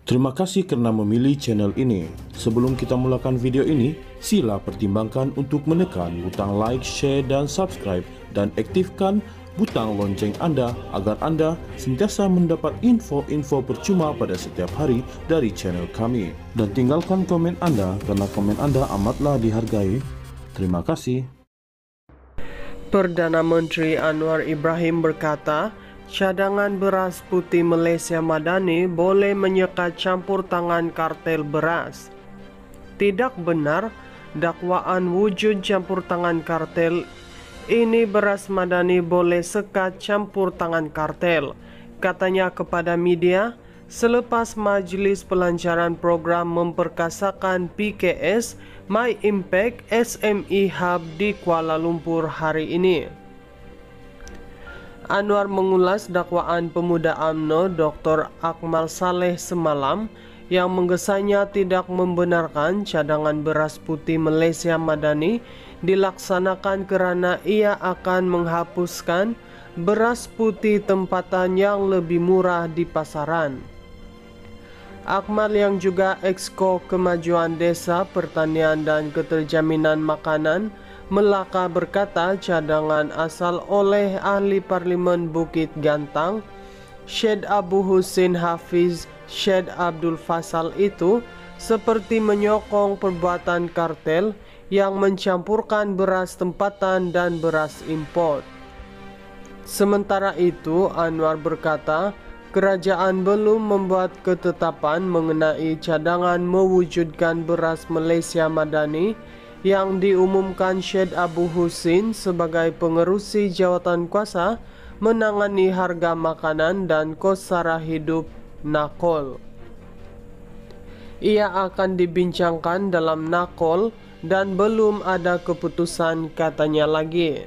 Terima kasih karena memilih channel ini. Sebelum kita mulakan video ini, sila pertimbangkan untuk menekan butang like, share, dan subscribe, dan aktifkan butang lonceng Anda agar Anda sentiasa mendapat info-info percuma pada setiap hari dari channel kami. Dan tinggalkan komen Anda karena komen Anda amatlah dihargai. Terima kasih. Perdana Menteri Anwar Ibrahim berkata, cadangan beras putih Malaysia Madani boleh menyekat campur tangan kartel beras. Tidak benar dakwaan wujud campur tangan kartel. Ini beras Madani boleh sekat campur tangan kartel, katanya kepada media selepas Majlis Pelancaran Program Memperkasakan PKS My Impact SME Hub di Kuala Lumpur hari ini. Anwar mengulas dakwaan pemuda UMNO Dr. Akmal Saleh semalam yang menggesanya tidak membenarkan cadangan beras putih Malaysia Madani dilaksanakan kerana ia akan menghapuskan beras putih tempatan yang lebih murah di pasaran. Akmal yang juga Exco Kemajuan Desa, Pertanian dan Keterjaminan Makanan Melaka berkata cadangan asal oleh Ahli Parlimen Bukit Gantang, Syed Abu Husin Hafiz Syed Abdul Fasal itu seperti menyokong perbuatan kartel yang mencampurkan beras tempatan dan beras import. Sementara itu, Anwar berkata, kerajaan belum membuat ketetapan mengenai cadangan mewujudkan beras Malaysia Madani yang diumumkan Syed Abu Husin sebagai pengerusi jawatan kuasa menangani harga makanan dan kos sara hidup NAKOL. Ia akan dibincangkan dalam NAKOL dan belum ada keputusan, katanya lagi.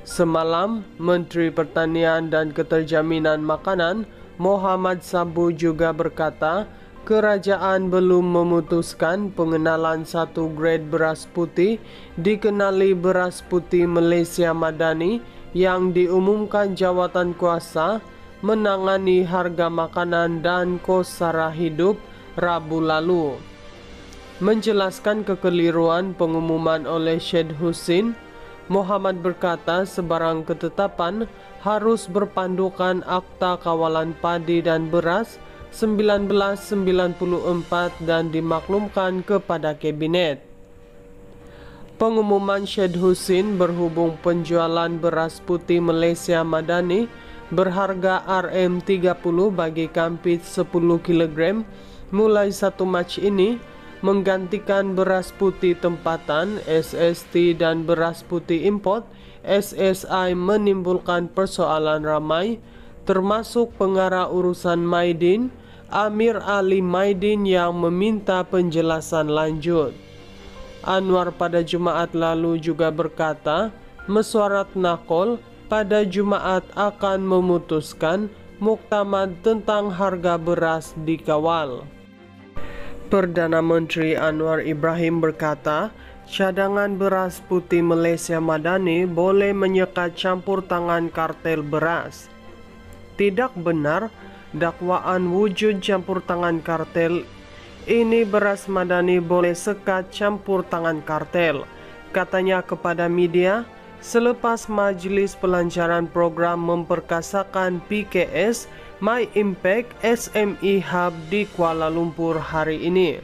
Semalam, Menteri Pertanian dan Keterjaminan Makanan Muhammad Sabu juga berkata, kerajaan belum memutuskan pengenalan satu grade beras putih dikenali beras putih Malaysia Madani yang diumumkan jawatan kuasa menangani harga makanan dan kos sara hidup Rabu lalu. Menjelaskan kekeliruan pengumuman oleh Syed Husin, Muhammad berkata sebarang ketetapan harus berpandukan Akta Kawalan Padi dan Beras 1994 dan dimaklumkan kepada Kabinet. Pengumuman Syed Husin berhubung penjualan beras putih Malaysia Madani berharga RM30 bagi kampit 10 kg mulai 1 Mac ini menggantikan beras putih tempatan SST dan beras putih import SSI menimbulkan persoalan ramai, termasuk pengarah urusan Maidin Amir Ali Maidin yang meminta penjelasan lanjut. Anwar pada Jumaat lalu juga berkata, mesyuarat NAKOL pada Jumaat akan memutuskan muktamad tentang harga beras dikawal. Perdana Menteri Anwar Ibrahim berkata, cadangan beras putih Malaysia Madani boleh menyekat campur tangan kartel beras. Tidak benar dakwaan wujud campur tangan kartel. Ini beras Madani boleh sekat campur tangan kartel, katanya kepada media selepas Majlis Pelancaran Program Memperkasakan PKS My Impact SME Hub di Kuala Lumpur hari ini.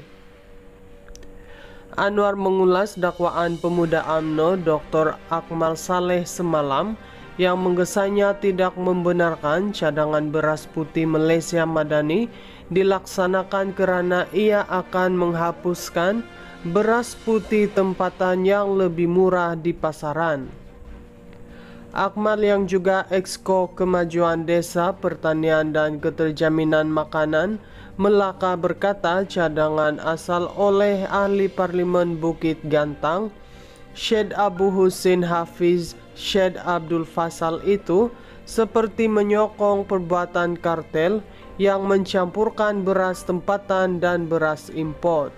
Anwar mengulas dakwaan pemuda UMNO Dr. Akmal Saleh semalam yang menggesanya tidak membenarkan cadangan beras putih Malaysia Madani dilaksanakan kerana ia akan menghapuskan beras putih tempatan yang lebih murah di pasaran. Akmal yang juga Exco Kemajuan Desa, Pertanian dan Keterjaminan Makanan Melaka berkata cadangan asal oleh Ahli Parlimen Bukit Gantang, Syed Abu Husin Hafiz Syed Abdul Fasal itu seperti menyokong perbuatan kartel yang mencampurkan beras tempatan dan beras import.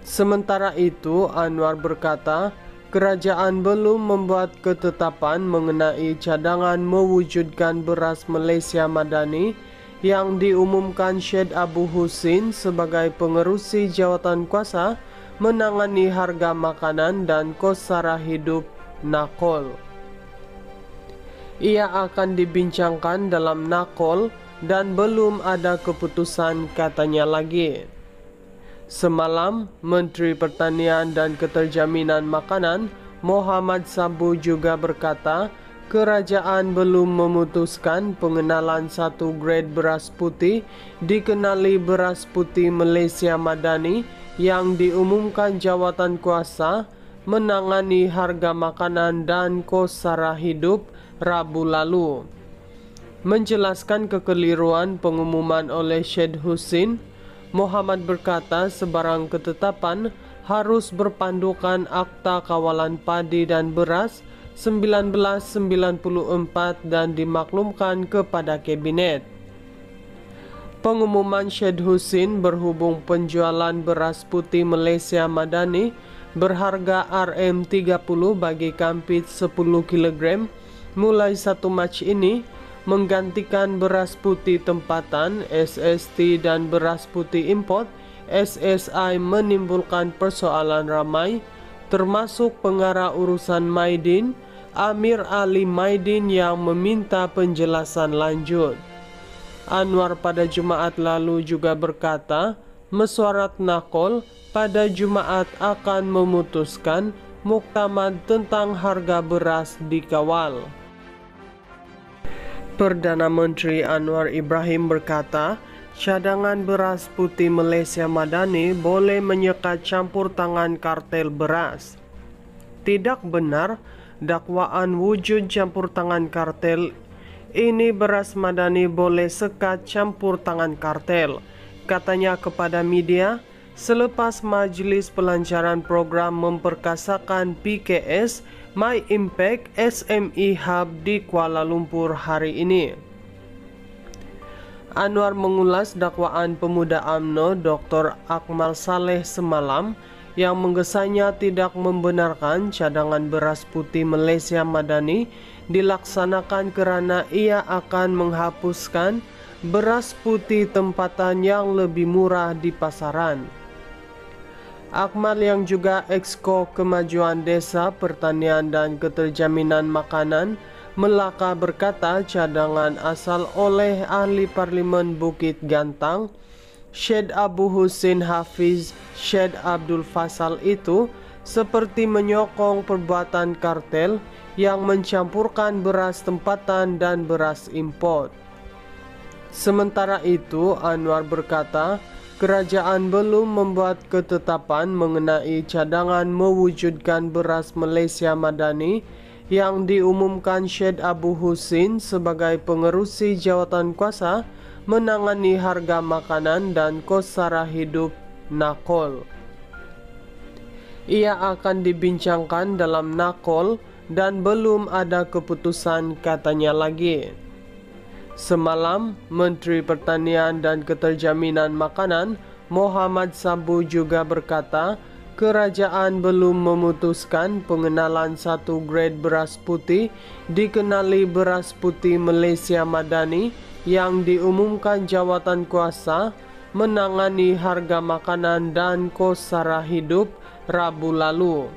Sementara itu, Anwar berkata, kerajaan belum membuat ketetapan mengenai cadangan mewujudkan beras Malaysia Madani yang diumumkan Syed Abu Husin sebagai pengerusi jawatan kuasa menangani harga makanan dan kos sara hidup Nakol. Ia akan dibincangkan dalam Nakol dan belum ada keputusan, katanya lagi. Semalam, Menteri Pertanian dan Keterjaminan Makanan Muhammad Sabu juga berkata, kerajaan belum memutuskan pengenalan satu grade beras putih dikenali beras putih Malaysia Madani yang diumumkan jawatan kuasa menangani harga makanan dan kos sara hidup Rabu lalu. Menjelaskan kekeliruan pengumuman oleh Syed Husin, Muhammad berkata sebarang ketetapan harus berpandukan Akta Kawalan Padi dan Beras 1994 dan dimaklumkan kepada Kabinet. Pengumuman Syed Husin berhubung penjualan beras putih Malaysia Madani berharga RM30 bagi kampit 10 kg mulai 1 Mac ini menggantikan beras putih tempatan SST dan beras putih import SSI menimbulkan persoalan ramai, termasuk pengarah urusan Maidin Amir Ali Maidin yang meminta penjelasan lanjut. Anwar pada Jumaat lalu juga berkata, mesyuarat Nakol pada Jumaat akan memutuskan muktamad tentang harga beras dikawal. Perdana Menteri Anwar Ibrahim berkata, cadangan beras putih Malaysia Madani boleh menyekat campur tangan kartel beras. Tidak benar dakwaan wujud campur tangan kartel. Ini beras Madani boleh sekat campur tangan kartel, katanya kepada media selepas Majlis Pelancaran Program Memperkasakan PKS My Impact SME Hub di Kuala Lumpur hari ini. Anwar mengulas dakwaan pemuda UMNO Dr. Akmal Saleh semalam yang menggesanya tidak membenarkan cadangan beras putih Malaysia Madani dilaksanakan kerana ia akan menghapuskan beras putih tempatan yang lebih murah di pasaran. Akmal yang juga Exco Kemajuan Desa, Pertanian dan Keterjaminan Makanan Melaka berkata cadangan asal oleh Ahli Parlimen Bukit Gantang Syed Abu Husin Hafiz Syed Abdul Fasal itu seperti menyokong perbuatan kartel yang mencampurkan beras tempatan dan beras import. Sementara itu, Anwar berkata, kerajaan belum membuat ketetapan mengenai cadangan mewujudkan beras Malaysia Madani yang diumumkan Syed Abu Husin sebagai pengerusi jawatan kuasa menangani harga makanan dan kos sara hidup Nakol. Ia akan dibincangkan dalam Nakol dan belum ada keputusan, katanya lagi. Semalam, Menteri Pertanian dan Keterjaminan Makanan Muhammad Sabu juga berkata, kerajaan belum memutuskan pengenalan satu grade beras putih dikenali beras putih Malaysia Madani yang diumumkan jawatan kuasa menangani harga makanan dan kos sara hidup Rabu lalu.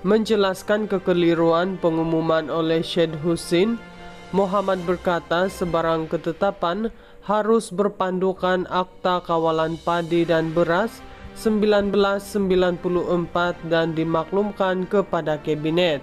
Menjelaskan kekeliruan pengumuman oleh Syed Husin, Muhammad berkata sebarang ketetapan harus berpandukan Akta Kawalan Padi dan Beras 1994 dan dimaklumkan kepada Kabinet.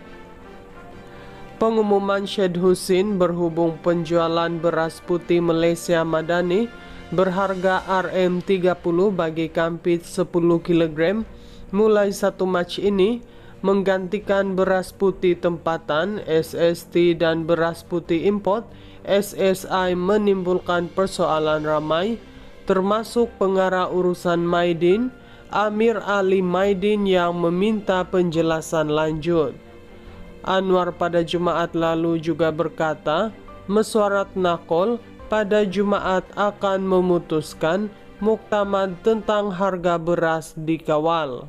Pengumuman Syed Husin berhubung penjualan beras putih Malaysia Madani berharga RM30 bagi kampit 10 kg mulai 1 Mac ini menggantikan beras putih tempatan SST dan beras putih import SSI menimbulkan persoalan ramai, termasuk pengarah urusan Maidin Amir Ali Maidin yang meminta penjelasan lanjut. Anwar pada Jumaat lalu juga berkata, mesyuarat Nakol pada Jumaat akan memutuskan muktamad tentang harga beras dikawal.